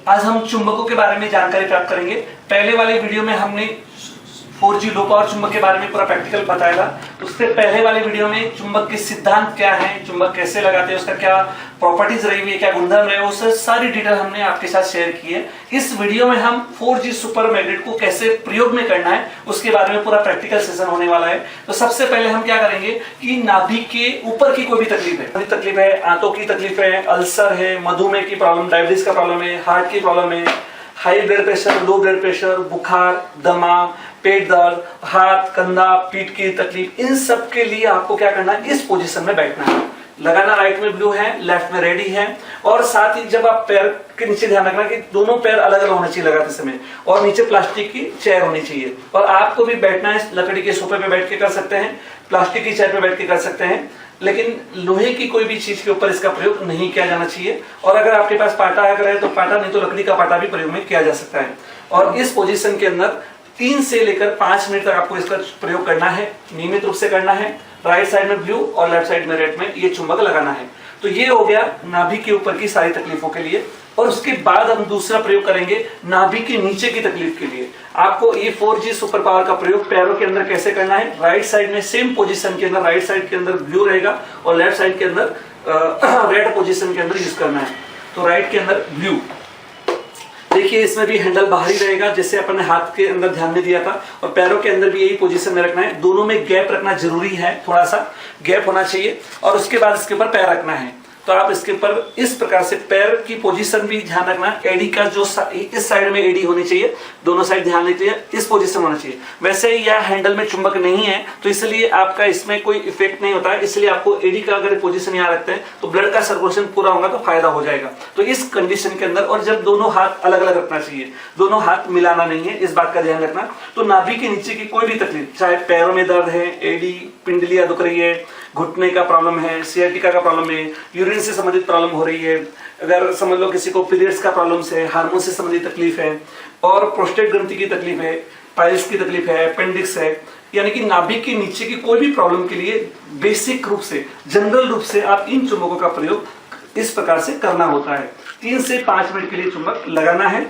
आज हम चुंबकों के बारे में जानकारी प्राप्त करेंगे। पहले वाले वीडियो में हमने 4G लो पावर चुंबक के बारे में पूरा प्रैक्टिकल बताया था। उससे पहले वाले वीडियो में चुंबक के सिद्धांत क्या है, चुंबक कैसे लगाते हैं, उसका क्या प्रॉपर्टीज रही हुई है, क्या गुणधर्म रहे, वो सारी डिटेल हमने आपके साथ शेयर की है। इस वीडियो में हम 4G सुपर मैग्नेट को कैसे प्रयोग में करना है उसके बारे में पूरा प्रैक्टिकल सेशन होने वाला है। तो सबसे पहले हम क्या करेंगे कि नाभि के ऊपर की कोई भी तकलीफ है, आंतों की तकलीफ है, अल्सर है, मधुमेह की प्रॉब्लम, डायबिटीज का प्रॉब्लम है, हार्ट की प्रॉब्लम है, high blood pressure, low blood pressure, बुखार, दमा, पेट दर्द, हाथ, कंधा, पीठ की तकलीफ, इन सब के लिए आपको क्या करना है, इस पोजीशन में बैठना है। लगाना राइट में ब्लू है, लेफ्ट में रेड ही है। और साथ ही जब आप पैर के नीचे ध्यान रखना कि दोनों पैर अलग अलग होने चाहिए लगाते समय, और नीचे प्लास्टिक की चेयर होनी चाहिए। और आपको भी बैठना है, लकड़ी के सोफे पे बैठ के कर सकते हैं, प्लास्टिक की चेयर पे बैठ के कर सकते हैं, लेकिन लोहे की कोई भी चीज के ऊपर इसका प्रयोग नहीं किया जाना चाहिए। और अगर आपके पास पाटा अगर है तो पाटा, नहीं तो लकड़ी का पाटा भी प्रयोग में किया जा सकता है। और इस पोजीशन के अंदर 3 से लेकर 5 मिनट तक आपको इसका प्रयोग करना है, नियमित रूप से करना है। राइट साइड में ब्लू और लेफ्ट साइड में रेड में ये चुंबक लगाना है। तो ये हो गया नाभि के ऊपर की सारी तकलीफों के लिए। और उसके बाद हम दूसरा प्रयोग करेंगे नाभि के नीचे की तकलीफ के लिए। आपको ये 4G सुपर पावर का प्रयोग पैरों के अंदर कैसे करना है। राइट साइड में सेम पोजीशन के अंदर, राइट साइड के अंदर ब्लू रहेगा और लेफ्ट साइड के अंदर रेड पोजीशन के अंदर यूज करना है। तो राइट के अंदर ब्लू, देखिए इसमें भी हैंडल बाहरी रहेगा जैसे अपन ने हाथ के अंदर ध्यान में दिया था। और पैरों के अंदर भी यही पोजीशन में रखना है। दोनों में गैप रखना जरूरी है, थोड़ा सा गैप होना चाहिए। और उसके बाद इसके ऊपर पैर रखना है। तो आप इसके ऊपर इस प्रकार से पैर की पोजीशन भी ध्यान रखना। एडी का जो इस साइड में एडी होनी चाहिए, दोनों साइड ध्यान रखिए, इस पोजीशन होना चाहिए। वैसे यह हैंडल में चुंबक नहीं है तो इसलिए आपका इसमें कोई इफेक्ट नहीं होता है। इसलिए आपको एडी का अगर पोजीशन यहाँ रखते हैं तो ब्लड का सर्कुलेशन पूरा होगा तो फायदा हो जाएगा। तो इस कंडीशन के अंदर, और जब दोनों हाथ अलग अलग रखना चाहिए, दोनों हाथ मिलाना नहीं है, इस बात का ध्यान रखना। तो नाभि के नीचे की कोई भी तकलीफ, चाहे पैरों में दर्द है, एडी पिंडलियां दुख रही है, घुटने का प्रॉब्लम है, सियाटिका का प्रॉब्लम है, यूरिन से संबंधित प्रॉब्लम हो रही है, अगर समझ लो किसी को पीरियड्स का प्रॉब्लम है, हार्मोन से संबंधित तकलीफ है, और प्रोस्टेट ग्रंथि की तकलीफ है, पाइल्स की तकलीफ है, अपेंडिक्स है, यानी कि नाभि के नीचे की कोई भी प्रॉब्लम के लिए बेसिक रूप से, जनरल रूप से आप इन चुंबकों का प्रयोग इस प्रकार से करना होता है। 3 से 5 मिनट के लिए चुंबक लगाना है।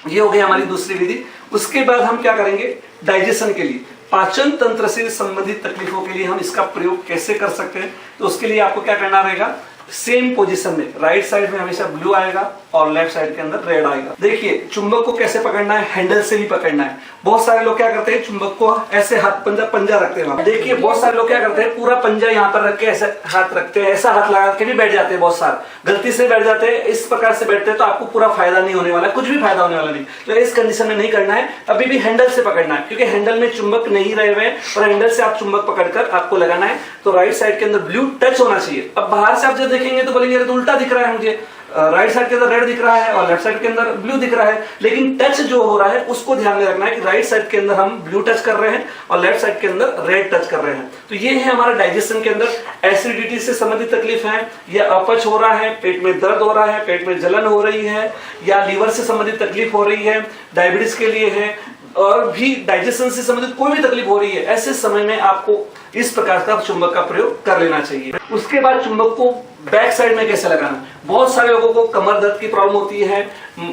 ये हो गई हमारी दूसरी विधि। उसके बाद हम क्या करेंगे, डाइजेशन के लिए, पाचन तंत्र से संबंधित तकलीफों के लिए हम इसका प्रयोग कैसे कर सकते हैं। तो उसके लिए आपको क्या करना रहेगा, सेम पोजीशन में राइट साइड में हमेशा ब्लू आएगा और लेफ्ट साइड के अंदर रेड आएगा। देखिए चुंबक को कैसे पकड़ना है, हैंडल से भी पकड़ना है। बहुत सारे लोग क्या करते हैं, चुंबक को ऐसे हाथ पंजा रखते हैं। देखिए बहुत सारे लोग क्या करते हैं, पूरा पंजा यहाँ पर रख के ऐसे हाथ रखते हैं, ऐसा हाथ लगा के भी बैठ जाते हैं। बहुत सारे गलती से बैठ जाते हैं, इस प्रकार से बैठते हैं तो आपको पूरा फायदा नहीं होने वाला, कुछ भी फायदा होने वाला नहीं। तो इस कंडीशन में नहीं करना है, अभी भी हैंडल से पकड़ना है, क्योंकि हैंडल में चुंबक नहीं रहे हुए और हैंडल से आप चुंबक पकड़कर आपको लगाना है। तो राइट साइड के अंदर ब्लू टच होना चाहिए। अब बाहर से आप जब देखेंगे तो बोलेंगे तो उल्टा दिख रहा है मुझे, राइट साइड के अंदर रेड दिख रहा है और लेफ्ट साइड के अंदर ब्लू दिख रहा है। लेकिन टच जो हो रहा है उसको ध्यान में रखना है कि राइट साइड के अंदर हम ब्लू टच कर रहे हैं और लेफ्ट साइड के अंदर रेड टच कर रहे हैं। तो ये है हमारा डाइजेशन के अंदर एसिडिटी से संबंधित तकलीफ है, या अपच हो रहा है, पेट में दर्द हो रहा है, पेट में जलन हो रही है, या लीवर से संबंधित तकलीफ हो रही है, डायबिटीज के लिए है, और भी डाइजेशन से संबंधित कोई भी तकलीफ हो रही है, ऐसे समय में आपको इस प्रकार का चुंबक का प्रयोग कर लेना चाहिए। उसके बाद चुंबक को बैक साइड में कैसे लगाना। बहुत सारे लोगों को कमर दर्द की प्रॉब्लम होती है,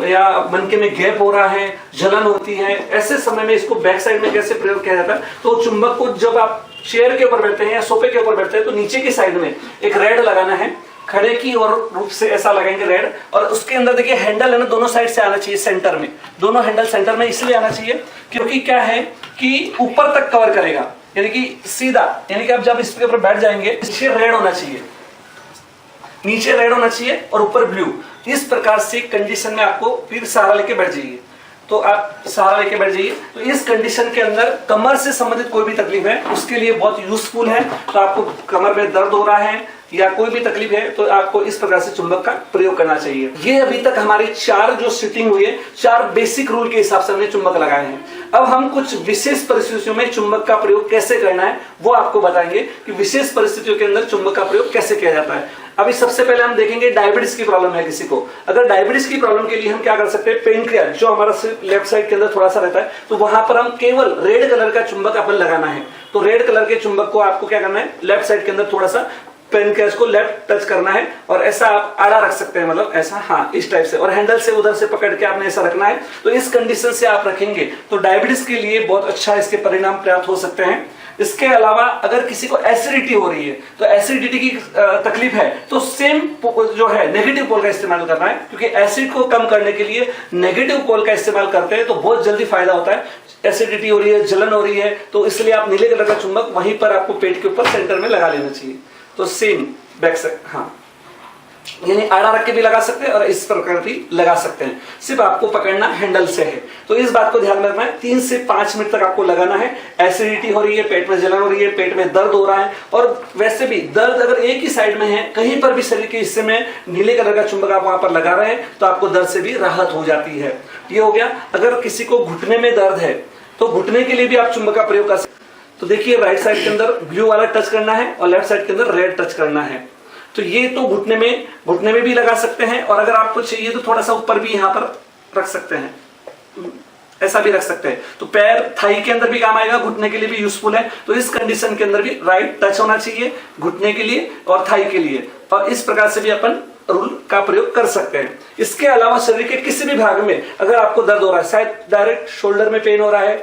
या मनके में गैप हो रहा है, जलन होती है, ऐसे समय में इसको बैक साइड में कैसे प्रयोग किया जाता है। तो चुंबक को जब आप चेयर के ऊपर बैठते हैं या सोफे के ऊपर बैठते हैं तो नीचे की साइड में एक रेड लगाना है, खड़े की और रूप से ऐसा लगाएंगे रेड। और उसके अंदर देखिए हैंडल है ना, दोनों साइड से आना चाहिए, सेंटर में, दोनों हैंडल सेंटर में इसलिए आना चाहिए क्योंकि क्या है कि ऊपर तक कवर करेगा, यानी कि सीधा, यानी कि आप जब इसके ऊपर बैठ जाएंगे नीचे रेड होना चाहिए, नीचे रेड होना चाहिए और ऊपर ब्लू। इस प्रकार से कंडीशन में आपको फिर सहारा लेके बैठ जाइए। तो आप सहारा लेके बैठ जाइए। तो इस कंडीशन के अंदर कमर से संबंधित कोई भी तकलीफ है उसके लिए बहुत यूजफुल है। तो आपको कमर में दर्द हो रहा है या कोई भी तकलीफ है तो आपको इस प्रकार से चुंबक का प्रयोग करना चाहिए। ये अभी तक हमारी 4 जो सिटिंग हुई है, 4 बेसिक रूल के हिसाब से हमने चुंबक लगाए हैं। अब हम कुछ विशेष परिस्थितियों में चुंबक का प्रयोग कैसे करना है वो आपको बताएंगे कि विशेष परिस्थितियों के अंदर चुंबक का प्रयोग कैसे किया जाता है। अभी सबसे पहले हम देखेंगे डायबिटीज की प्रॉब्लम है किसी को। अगर डायबिटीज की प्रॉब्लम के लिए हम क्या कर सकते हैं, पेनक्रियास जो हमारा लेफ्ट साइड के अंदर थोड़ा सा रहता है, तो वहां पर हम केवल रेड कलर का चुंबक अपन लगाना है। तो रेड कलर के चुंबक को आपको क्या करना है, लेफ्ट साइड के अंदर थोड़ा सा पेन कैच को लेफ्ट टच करना है और ऐसा आप आड़ा रख सकते हैं, मतलब ऐसा, हाँ इस टाइप से, और हैंडल से उधर से पकड़ के आपने ऐसा रखना है। तो इस कंडीशन से आप रखेंगे तो डायबिटीज के लिए बहुत अच्छा इसके परिणाम प्राप्त हो सकते हैं। इसके अलावा अगर किसी को एसिडिटी हो रही है, तो एसिडिटी की तकलीफ है, तो सेम जो है नेगेटिव पोल का इस्तेमाल करना है, क्योंकि एसिड को कम करने के लिए नेगेटिव पोल का इस्तेमाल करते हैं तो बहुत जल्दी फायदा होता है। एसिडिटी हो रही है, जलन हो रही है, तो इसलिए आप नीले कलर का चुंबक वहीं पर आपको पेट के ऊपर सेंटर में लगा लेना चाहिए। तो सेम बैक साइड, हाँ, यानी आड़ा रख के भी लगा सकते हैं और इस प्रकार भी लगा सकते हैं, सिर्फ आपको पकड़ना हैंडल से है। तो इस बात को ध्यान में रखना है, 3 से 5 मिनट तक आपको लगाना है। एसिडिटी हो रही है, पेट में जलन हो रही है, पेट में दर्द हो रहा है, और वैसे भी दर्द अगर एक ही साइड में है, कहीं पर भी शरीर के हिस्से में नीले कलर का चुंबक आप वहां पर लगा रहे हैं तो आपको दर्द से भी राहत हो जाती है। ये हो गया। अगर किसी को घुटने में दर्द है तो घुटने के लिए भी आप चुंबक का प्रयोग कर सकते हैं। तो देखिए, राइट साइड के अंदर ब्लू वाला टच करना है और लेफ्ट साइड के अंदर रेड टच करना है। तो ये तो घुटने में भी लगा सकते हैं, और अगर आपको चाहिए तो थोड़ा सा ऊपर भी यहां पर रख सकते हैं, ऐसा भी रख सकते हैं। तो पैर थाई के अंदर भी काम आएगा, घुटने के लिए भी यूजफुल है। तो इस कंडीशन के अंदर भी राइट टच होना चाहिए घुटने के लिए और थाई के लिए, और इस प्रकार से भी अपन रूल का प्रयोग कर सकते हैं। इसके अलावा शरीर के किसी भी भाग में अगर आपको दर्द हो रहा है, शायद डायरेक्ट शोल्डर में पेन हो रहा है,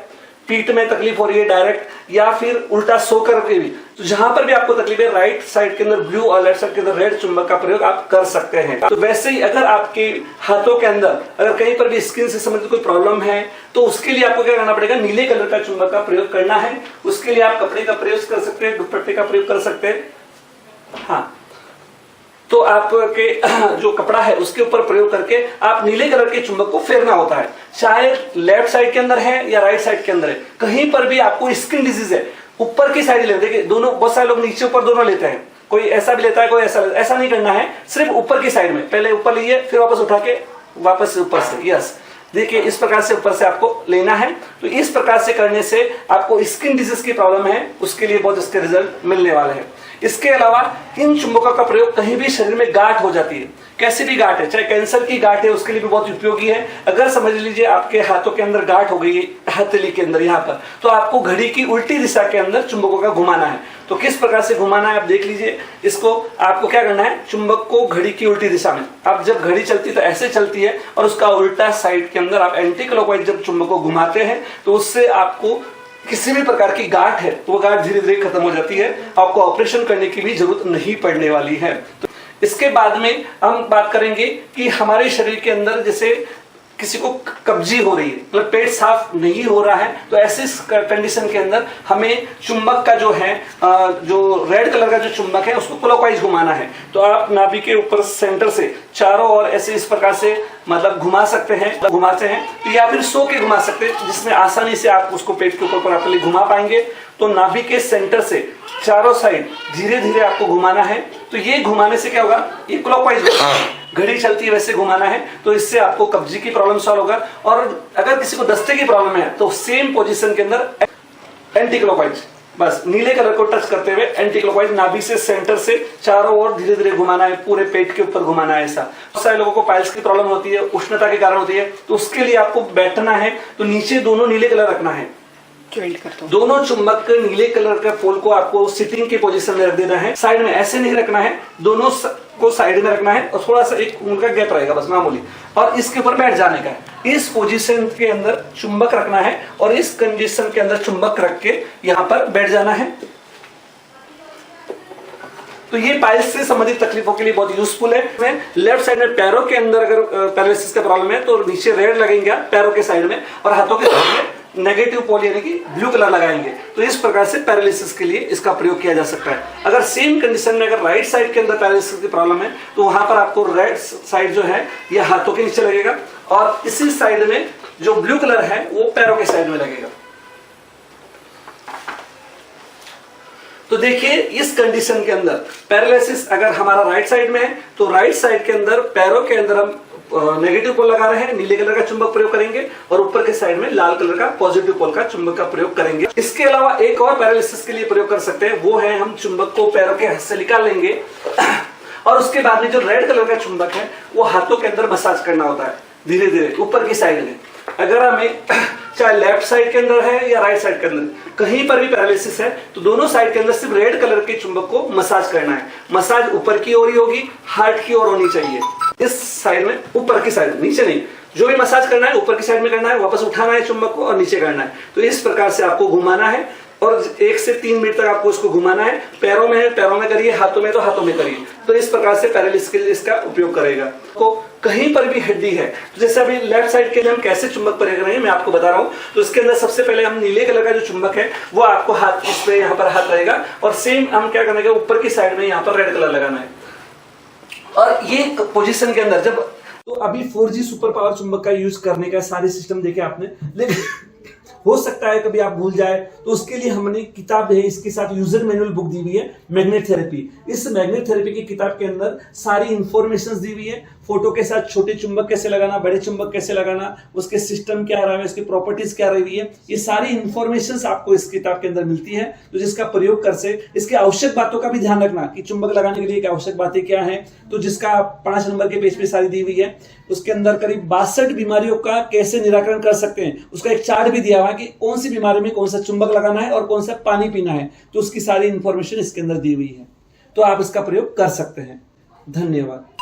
पीठ में तकलीफ हो रही है डायरेक्ट, या फिर उल्टा सो करके भी, तो जहां पर भी आपको तकलीफ है, राइट साइड के अंदर ब्लू और लेफ्ट साइड के अंदर रेड चुंबक का प्रयोग आप कर सकते हैं। तो वैसे ही अगर आपके हाथों के अंदर अगर कहीं पर भी स्किन से संबंधित कोई प्रॉब्लम है तो उसके लिए आपको क्या करना पड़ेगा, नीले कलर का चुंबक का प्रयोग करना है। उसके लिए आप कपड़े का प्रयोग कर सकते हैं, दुपट्टे का प्रयोग कर सकते हैं, हाँ। तो आपके जो कपड़ा है उसके ऊपर प्रयोग करके आप नीले कलर के चुंबक को फेरना होता है, चाहे लेफ्ट साइड के अंदर है या राइट साइड के अंदर है। कहीं पर भी आपको स्किन डिजीज है, ऊपर की साइड ले, देखिए दोनों, बहुत सारे लोग नीचे ऊपर दोनों लेते हैं, कोई ऐसा भी लेता है, कोई ऐसा नहीं करना है, सिर्फ ऊपर की साइड में, पहले ऊपर लीजिए फिर वापस उठा के वापस ऊपर से, यस, देखिए इस प्रकार से ऊपर से आपको लेना है। तो इस प्रकार से करने से आपको स्किन डिजीज की प्रॉब्लम है उसके लिए बहुत इसके रिजल्ट मिलने वाले हैं। इसके अलावा इन चुंबकों का प्रयोग कहीं भी शरीर में गांठ हो जाती है, कैसी भी गांठ है, चाहे कैंसर की गांठ है, उसके लिए भी बहुत उपयोगी है। अगर समझ लीजिए आपके हाथों के अंदर गांठ हो गई है, हथेली के अंदर यहाँ पर, तो आपको घड़ी की उल्टी दिशा के अंदर चुंबकों का घुमाना है। तो किस प्रकार से घुमाना है आप देख लीजिए इसको। आपको क्या करना है, चुंबक को घड़ी की उल्टी दिशा में, अब जब घड़ी चलती है तो ऐसे चलती है, और उसका उल्टा साइड के अंदर आप एंटी क्लॉकवाइज जब चुंबक को घुमाते हैं तो उससे आपको किसी भी प्रकार की गांठ है तो वो गांठ धीरे धीरे खत्म हो जाती है, आपको ऑपरेशन करने की भी जरूरत नहीं पड़ने वाली है। तो इसके बाद में हम बात करेंगे कि हमारे शरीर के अंदर जैसे किसी को कब्जी हो रही है, मतलब पेट साफ नहीं हो रहा है, तो ऐसे कंडीशन के अंदर हमें चुंबक का जो है, जो रेड कलर का जो चुंबक है उसको क्लॉकवाइज घुमाना है। तो आप नाभि के ऊपर सेंटर से चारों ओर ऐसे इस प्रकार से मतलब घुमा सकते हैं, घुमाते हैं, या फिर सो के घुमा सकते हैं, जिसमें आसानी से आप उसको पेट के ऊपर प्रॉपर्ली घुमा पाएंगे। तो नाभि के सेंटर से चारों साइड धीरे धीरे आपको घुमाना है। तो ये घुमाने से क्या होगा, ये क्लॉकवाइज घड़ी चलती है वैसे घुमाना है, तो इससे आपको कब्जी की प्रॉब्लम सॉल्व होगा। और अगर किसी को दस्ते की प्रॉब्लम है तो सेम पोजीशन के अंदर एंटी क्लॉकवाइज, बस नीले कलर को टच करते हुए एंटी क्लॉकवाइज नाभि से सेंटर से चारों ओर धीरे धीरे घुमाना है, पूरे पेट के ऊपर घुमाना है। ऐसा बहुत सारे लोगों को पाइल्स की प्रॉब्लम होती है, उष्णता के कारण होती है, तो उसके लिए आपको बैठना है तो नीचे दोनों नीले कलर रखना है, दोनों चुंबक नीले कलर का पोल को आपको सिटिंग की पोजीशन में रख देना है, साइड में ऐसे नहीं रखना है, दोनों को साइड में रखना है और थोड़ा सा एक उनका गैप रहेगा बस मामूली, और इसके ऊपर बैठ जाने का है। इस पोजीशन के अंदर चुंबक रखना है और इस कंडीशन के अंदर चुंबक रख के यहां पर बैठ जाना है। तो ये पाइल्स से संबंधित तकलीफों के लिए बहुत यूजफुल है। लेफ्ट साइड में पैरों के अंदर अगर पैरालिसिस का प्रॉब्लम है तो नीचे रेड लगेंगे पैरों के साइड में, और हाथों के साइड में नेगेटिव पोल यानी कि ब्लू कलर लगाएंगे। तो इस प्रकार से पैरालिसिस के लिए इसका प्रयोग किया जा सकता है। अगर सेम कंडीशन में अगर राइट साइड के अंदर पैरालिसिस की प्रॉब्लम है तो वहां पर आपको राइट साइड जो है ये हाथों के नीचे लगेगा, और इसी साइड में जो ब्लू कलर है वो पैरों के साइड में लगेगा। तो देखिए इस कंडीशन के अंदर पैरालिसिस अगर हमारा राइट साइड में है तो राइट साइड के अंदर पैरों के अंदर हम नेगेटिव पोल लगा रहे हैं, नीले कलर का चुंबक प्रयोग करेंगे, और ऊपर के साइड में लाल कलर का पॉजिटिव पोल का चुंबक का प्रयोग करेंगे। इसके अलावा एक और पैरालिसिस के लिए प्रयोग कर सकते हैं, वो है हम चुंबक को पैरों के हाथ से निकाल लेंगे और उसके बाद में जो रेड कलर का चुंबक है वो हाथों के अंदर मसाज करना होता है धीरे धीरे ऊपर की साइड में। अगर हमें चाहे लेफ्ट साइड के अंदर है या राइट साइड के अंदर, कहीं पर भी पैरालिसिस है तो दोनों साइड के अंदर सिर्फ रेड कलर के चुंबक को मसाज करना है। मसाज ऊपर की ओर ही होगी, हार्ट की ओर होनी चाहिए, इस साइड में, ऊपर की साइड, नीचे नहीं। जो भी मसाज करना है ऊपर की साइड में करना है, वापस उठाना है चुंबक को और नीचे करना है। तो इस प्रकार से आपको घुमाना है और 1 से 3 मिनट तक आपको इसको घुमाना है। पैरों में है, पैरों में करिए, हाथों में तो हाथों में करिए। तो इस प्रकार से पैरालिसिस के लिए इसका उपयोग करेगा। तो कहीं पर भी हड्डी है, तो जैसे अभी लेफ्ट साइड के लिए हम कैसे चुंबक प्रयोग करेंगे मैं आपको बता रहा हूं। तो इसके अंदर सबसे पहले हम नीले कलर का जो चुंबक है वो आपको हाथ, इस पे यहाँ पर हाथ रहेगा और सेम हम क्या करेंगे, ऊपर की साइड में यहाँ पर रेड कलर लगाना है। और ये पोजीशन के अंदर जब, तो अभी 4G सुपर पावर चुंबक का यूज करने का सारे सिस्टम देखे आपने, लेकिन हो सकता है कभी आप भूल जाए, तो उसके लिए हमने किताब है, इसके साथ यूजर मैनुअल बुक दी हुई है मैग्नेट थेरेपी। इस मैग्नेट थेरेपी की किताब के अंदर सारी इंफॉर्मेशन दी हुई है, फोटो के साथ छोटे चुंबक कैसे लगाना, बड़े चुंबक कैसे लगाना, उसके सिस्टम क्या रहा है, उसकी प्रॉपर्टीज क्या रही है, ये सारी इंफॉर्मेशन आपको इस किताब के अंदर मिलती है। तो जिसका प्रयोग कर से इसके आवश्यक बातों का भी ध्यान रखना कि चुंबक लगाने के लिए आवश्यक बातें क्या है। तो जिसका 5 नंबर के पेज पे सारी दी हुई है। उसके अंदर करीब 62 बीमारियों का कैसे निराकरण कर सकते हैं, उसका एक चार्ट भी दिया हुआ है कि कौन सी बीमारी में कौन सा चुंबक लगाना है और कौन सा पानी पीना है। तो उसकी सारी इंफॉर्मेशन इसके अंदर दी हुई है, तो आप इसका प्रयोग कर सकते हैं। धन्यवाद।